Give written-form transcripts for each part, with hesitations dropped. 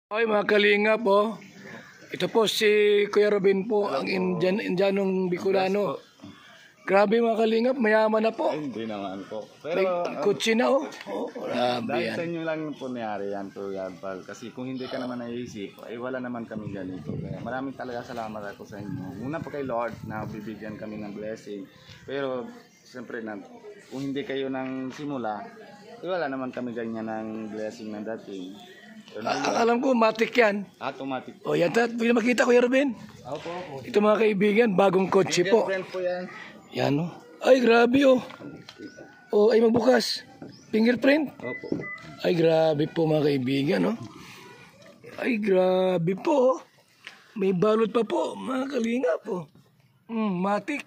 Ay mga kalinga po, ito po si Kuya Robin po, ang Indianong Bicolano. Grabe mga kalingap, mayaman na po. Ay, hindi naman po. May Pero kutsi na oh. Grabe dahil yan. sa inyo lang po nangyari yan, Kuya Bal. Kasi kung hindi ka naman naisip, ay wala naman kami ganito. Kaya maraming talaga salamat ako sa inyo. Una pa kay Lord na bibigyan kami ng blessing. Pero siyempre kung hindi kayo nang simula, ay wala naman kami ganyan ng blessing na dating. Alam ko, matik yan. Automatic. O yan, pwede makita Kuya Robin. Opo. Ito mga kaibigan, bagong kotse po. Friend po yan. Yan oh. Ay grabe oh. Oh ay magbukas. Fingerprint. Opo. Ay grabe po mga kaibigan oh. Ay grabe po oh. May balot pa po mga kalinga po. Matik.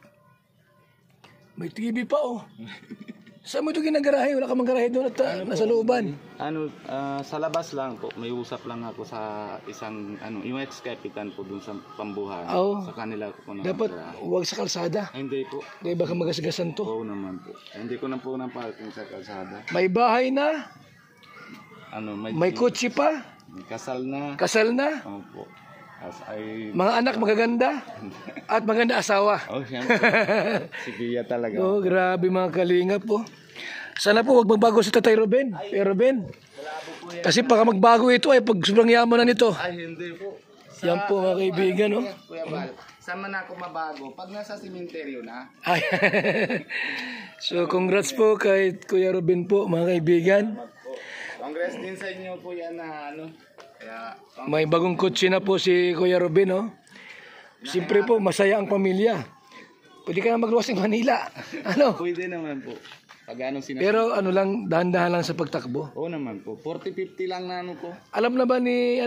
May TV pa oh. Saan mo ito ginagarahe? Wala ka mang garahe doon at nasa looban. Sa labas lang po, may usap lang ako sa isang yung ex-capitan po dun sa pambuhan. Oh. Sa kanila ko po Dapat huwag sa kalsada. hindi po. Dahil baka magasgasan to. Oo naman po. Hindi ko na po ng parking sa kalsada. May bahay na, may kotse pa, may kasal na. kasal na, Opo. Ay, mga anak magaganda, at maganda asawa. oh, siyempre. Si Bia talaga. Oh, grabe mga kalingap po. Sana po wag magbago si Tatay Robin. Robin. Kasi baka magbago ito ay pag sobrang yaman na nito. Ay, hindi po. Yan po mga kaibigan, no? Kuya Bal, saan man ako mabago? Pag nasa simenteryo na. Ay. So, congrats po kay Kuya Robin po, mga kaibigan. Congrats din sa inyo po yan na Kaya, May bagong kotse na po si Kuya Robin, no? Siyempre po, masaya ang pamilya. Pwede ka na magluwas ng Manila. Ano? pwede naman po. Pag Pero ano lang, dahan-dahan lang sa pagtakbo. Oo naman po. 40-50 lang na po. Alam na ba ni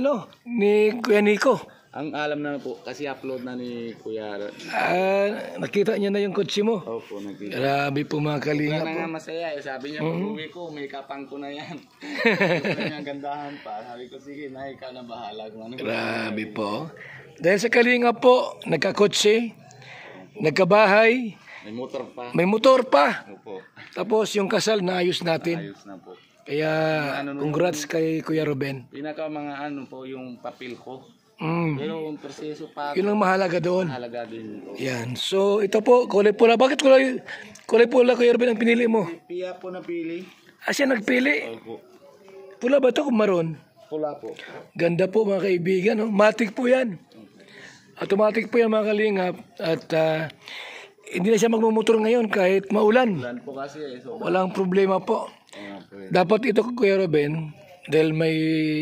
Kuya Nico? Ang alam na po, kasi upload na ni Kuya. Nakita niya na yung kotse mo. Opo, nakita. Grabe po mga Wala kalinga na po. nga masaya. Sabi niya, pag-uwi ko, may kapang ko na yan. Gusto niya gandahan pa. Sabi ko, sige na, ikaw na bahala. Grabe po. Dahil sa kalinga po, nagkakotse, nagkabahay, May motor pa. may motor pa. Opo. Tapos yung kasal naayos natin. Ayos na po. Kaya congrats kay Kuya Ruben. Pinaka mga po yung papel ko. Mm. Pero yung proseso pa, Yun ang mahalaga doon. halaga din po. Yan. So ito po, kulay pula. Bakit kulay pula Kuya Ruben ang pinili mo? Pia po napili. Siya nagpili. Opo. Pula ba ito kung maroon? Pula po. Ganda po mga kaibigan. No? Matic po yan. Automatic po yan mga kalingap. At hindi na siya magmumotor ngayon kahit maulan. Plan po kasi so Walang problema po. Dapat ito Kuya Ruben, dahil may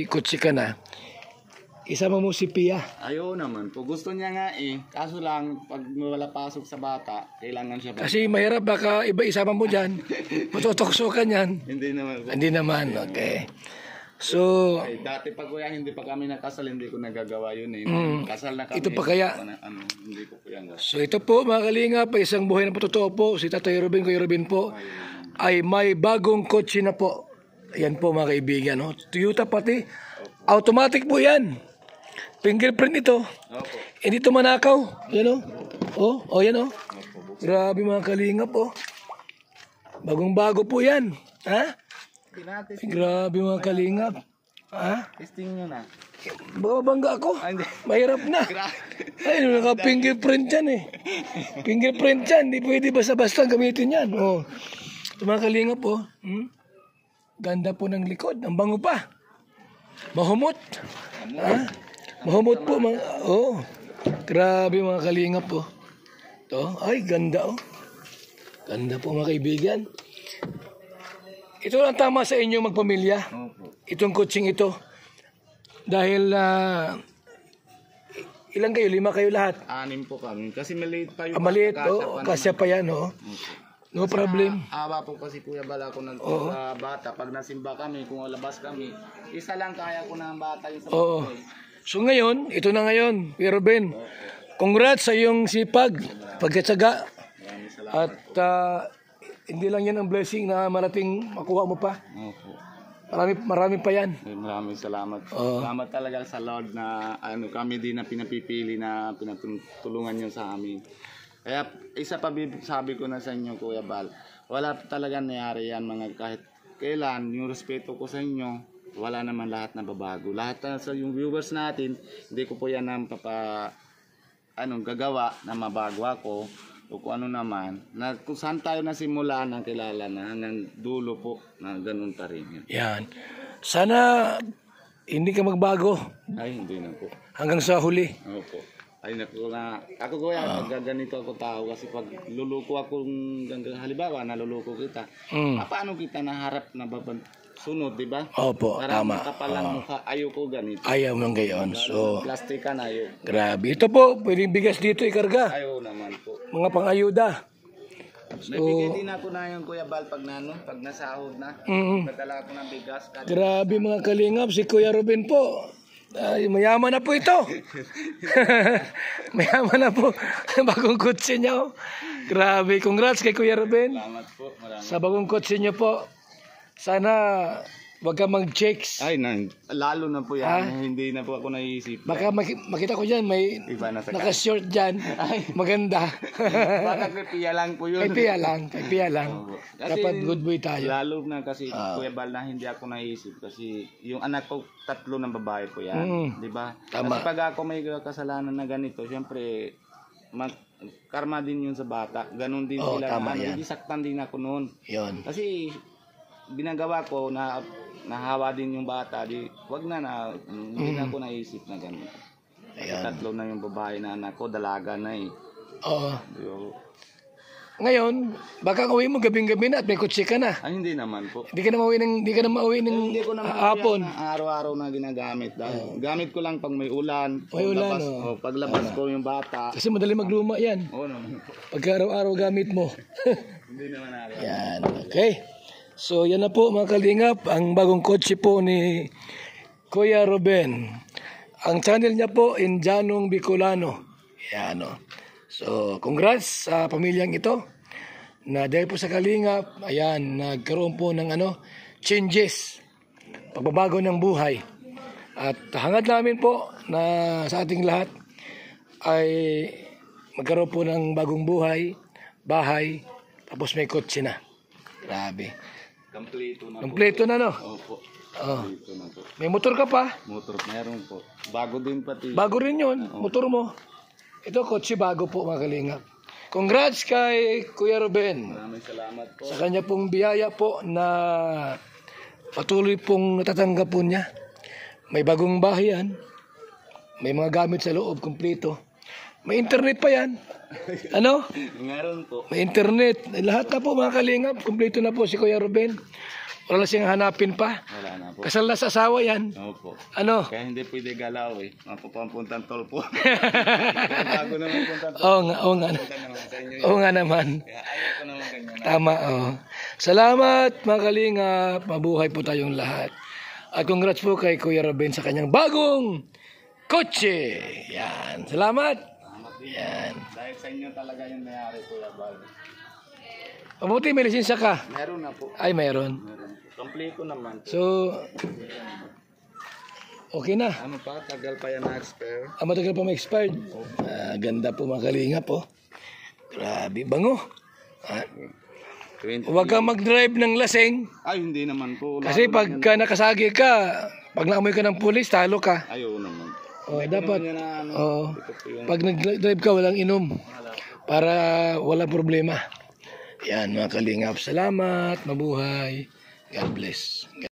kutsi ka na, isama mo si Pia. ayaw naman po. Gusto niya nga Kaso lang, pag wala pasok sa bata, kailangan siya ba? Kasi mahirap baka iba isama mo dyan. Matutoksokan yan. Hindi naman po. Hindi naman. Okay. So, Dati pa kuya, hindi pa kami nakasal, hindi ko nagagawa yun Kasal na kami. ito pa kaya? Hindi ko po yan. So ito po mga kalingap, isang buhay na patotoo po, si Tatay Robin, Kuya Robin po, ay may bagong kotse na po. Ayan po mga kaibigan. No? Toyota pati. Automatic po yan. Fingerprint ito. Opo. Hindi ito manakaw. Yan o. Yan o. Grabe mga kalingap o. Bagong bago po yan. Ha? Grabe mga kalingap. Ha? Testing nyo na. Babangga ako. Hindi. Mahirap na. Ay, naka-fingerprint yan eh. Fingerprint yan. Hindi pwede basta-basta gamitin yan. Oh. Ito mga kalingap po. Ganda po ng likod. Ang bango pa. Mahumot. Ha? Mahumot po. Oh. Grabe mga kalingap po. Ito. Ay, ganda oh. Ganda po mga kaibigan. Ito lang tama sa inyo magpamilya. Opo. Itong coaching ito. Dahil ilan kayo? 5 kayo lahat. 6 po kami. Kasi maliit pa yung Maliit, kasya pa yan, oh. No problem. Awa po kasi Kuya Bala ko ng bata. Pag nasimba kami, kung labas kami, isa lang kaya ko na ang bata yung sa Oo. So ngayon, ito na ngayon, Kuya Ruben. Congrats sa iyong sipag, pagkatsaga. Maraming salamat. At hindi lang yan ang blessing na marating makuha mo pa. Opo. Marami pa yan. Maraming salamat. Salamat talaga sa Lord na kami din na pinapipili na pinatulungan niyo sa amin. Kaya isa pa sabi ko na sa inyo Kuya Bal, wala talaga nangyari yan mga kahit kailan, yung respeto ko sa inyo, wala naman lahat na babago. Lahat sa yung viewers natin, hindi ko po yan ang gagawa na mabago ako o kung ano naman. Na, kung saan tayo nasimula ng kilala na hanggang dulo po na ganun pa rin yun. Yan. Sana hindi ka magbago Ay, hindi na po. hanggang sa huli. Opo. Ay, naku na. Ako kuya, pag ganito ako tao kasi pag luluko ako, halimbawa, naluluko kita, paano kita naharap na sunod, di ba? Opo, Para tama. makapalang mukha, ayoko ganito. Ayaw nang gayon. So, Plastic ka na, ayaw. grabe. Ito po, pwedeng bigas dito ikarga. Ayaw naman po. Mga pang-ayuda. May bigay din ako na yung Kuya Bal pag nasahod na. Nadala ko ng bigas. Grabe mga kalingap, si Kuya Ruben po. Ay, mayaman na po ito. Mayaman na po. Bagong kotse niya. Oh. Grabe, congrats kay Kuya Ruben. Salamat po. Maraming. Sa bagong kotse niyo po. Sana wag ka mag-checks. Ay, lalo na po yan. Hindi na po ako naisip. Baka makita ko dyan, may Iba na sa naka-short dyan. Maganda. Baka kay Pia lang po yun. Kay Pia lang. Opo. Dapat good boy tayo. Lalo na kasi Kuya Bal na hindi ako naisip kasi yung anak ko 3 ng babae po yan. Di ba? Tama. Kasi pag ako may kasalanan na ganito, syempre karma din yun sa bata. Ganon din sila. Tama yan. Hindi saktan din ako noon. Yun. Kasi binagawa ko na nahawa din yung bata, di wag na hindi na ako naisip na ganun. Ayan. 3 na yung babae na anak ko, dalaga na eh. Oo. Yo. Ngayon, baka uwi mo gabing-gabi na at may kotse ka na. Ay, hindi naman po. Hindi ka na mauwi ng Hindi ko naman hapon. araw-araw na ginagamit. Dahil gamit ko lang pag may ulan. May ulan, Paglabas ko yung bata. Kasi madali magluma yan. Oo naman. Pagka araw-araw gamit mo. Hindi naman araw. Yan. Okay. So, yan na po mga kalingap. Ang bagong kotse po ni Kuya Ruben. Ang channel niya po, Indianong Bicolano. Yan o. So, congrats sa pamilyang ito. Na dahil po sa kalingap, ayan, nagkaroon po ng changes. Pagbabago ng buhay. At hangad namin po na sa ating lahat ay magkaroon po ng bagong buhay, bahay, tapos may kotse na. Grabe. Kompleto na po. Kompleto na, no? Opo. Oh. Kompleto na po. May motor ka pa? Motor, meron po. Bago din pati. Bago rin yun, motor mo. Ito, kotse bago po, mga kalingap. Congrats kay Kuya Ruben. Maraming salamat po. Sa kanya pong biyaya po na patuloy pong natatanggap po niya. May bagong bahay yan. May mga gamit sa loob, kompleto. May internet pa yan. Ano? Meron po. May internet. Lahat na po mga kalingap. Kompleto na po si Kuya Ruben. Wala siyang hanapin pa. Wala na po. Kasal na sa asawa yan. Opo. Ano? Kaya hindi pwede galaw eh. Mapapampuntang tol po. Bago naman puntang tol. Oo nga. Naman sa inyo. Oo nga naman. Kaya ayaw ko naman ganyan. Tama, oh. Salamat mga kalingap. Mabuhay po tayong lahat. At congrats po kay Kuya Ruben sa kanyang bagong kotse. Yan. Salamat. Yan. Dahil sa inyo talaga yung nangyari, Kuya Bal. Mabuti may lisensya ka. Meron na po. Ay, mayroon. Meron. Kompleto naman. So, okay na. Ano pa? Tagal pa yan na-expire. Matagal pa ma-expired. Ganda po mga kalingap po. Grabe, bango. 20. Huwag kang mag-drive ng lasing. Ay, hindi naman po. Kasi pagka nakasagi ka, pag naamoy ka ng pulis, talo ka. Ayaw naman. Dapat, Yan na, ano, ito po yung... pag nag-drive ka, walang inom. Para walang problema. Yan mga kalingap. Salamat. Mabuhay. God bless.